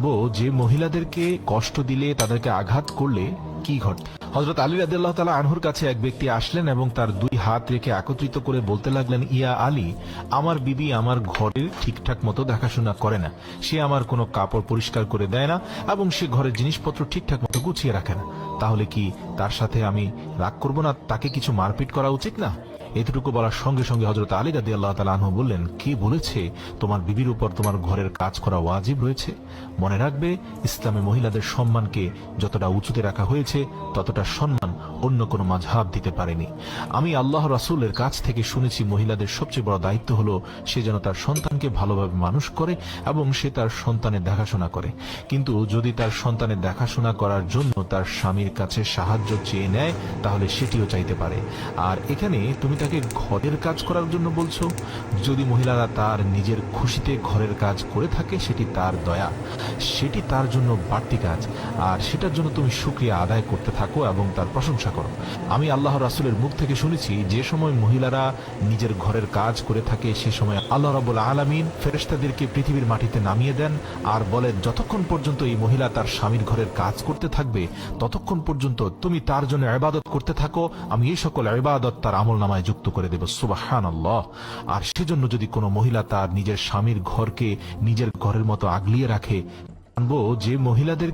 জানবো যে মহিলাদেরকে কষ্ট দিলে, তাদেরকে আঘাত করলে কি ঘটে। হযরত আলী রাদিয়াল্লাহু তাআলা আনহুর কাছে এক ব্যক্তি আসলেন এবং তার দুই হাত রেখে একত্রিত করে বলতে লাগলেন, ইয়া আলী, আমার বিবি আমার ঘরের ঠিকঠাক মতো দেখাশোনা করে না, সে আমার কোনো কাপড় পরিষ্কার করে দেয় না এবং সে ঘরের জিনিসপত্র ঠিকঠাক মতো গুছিয়ে রাখে না। তাহলে কি তার সাথে আমি রাগ করব না? তাকে কিছু মারপিট করা উচিত না? এতটুকু বলার সঙ্গে সঙ্গে হযরত আলী রাদিয়াল্লাহু তাআলা আনহু বললেন, কে বলেছে তোমার বিবির উপর তোমার ঘরের কাজ করা ওয়াজিব রয়েছে? মনে রাখবে, ইসলামে মহিলাদের সম্মানকে যতটা উঁচুতে রাখা হয়েছে ততটা সম্মান অন্য কোনো মাযহাব দিতে পারেনি। আমি আল্লাহ রাসূলের কাছ থেকে শুনেছি, মহিলাদের সবচেয়ে বড় দায়িত্ব হলো সে যেন তার সন্তানকে ভালোভাবে মানুষ করে এবং সে তার সন্তানের দেখাশোনা করে। কিন্তু যদি তার সন্তানের দেখাশোনা করার জন্য তার স্বামীর কাছে সাহায্য চেয়ে নেয়, তাহলে সেটিও চাইতে পারে। আর এখানে তুমি তাকে ঘরের কাজ করার জন্য বলছো। যদি মহিলারা তার নিজের খুশিতে ঘরের কাজ করে থাকে, সেটি তার দয়া, সেটি তার জন্য বাড়তি কাজ, আর সেটার জন্য তুমি শুকরিয়া আদায় করতে থাকো এবং তার প্রশংসা করো। আমি আল্লাহ রাসূলের মুখ থেকে শুনেছি, যে সময় মহিলারা নিজের ঘরের কাজ করে থাকে, সে সময় আল্লাহ রাব্বুল আলামিন ফেরেশতাদেরকে পৃথিবীর মাটিতে নামিয়ে দেন আর বলেন, যতক্ষণ পর্যন্ত এই মহিলা তার স্বামীর ঘরের কাজ করতে থাকবে, ততক্ষণ পর্যন্ত তুমি তার জন্য ইবাদত করতে থাকো, আমি এই সকল ইবাদত তার আমলনামায় যুক্ত করে দেব। সুবহানাল্লাহ। আর সেজন্য যদি কোনো মহিলা তার নিজের স্বামীর ঘরকে নিজের ঘরের মতো আগলিয়ে রাখে, জানবো যে মহিলাদের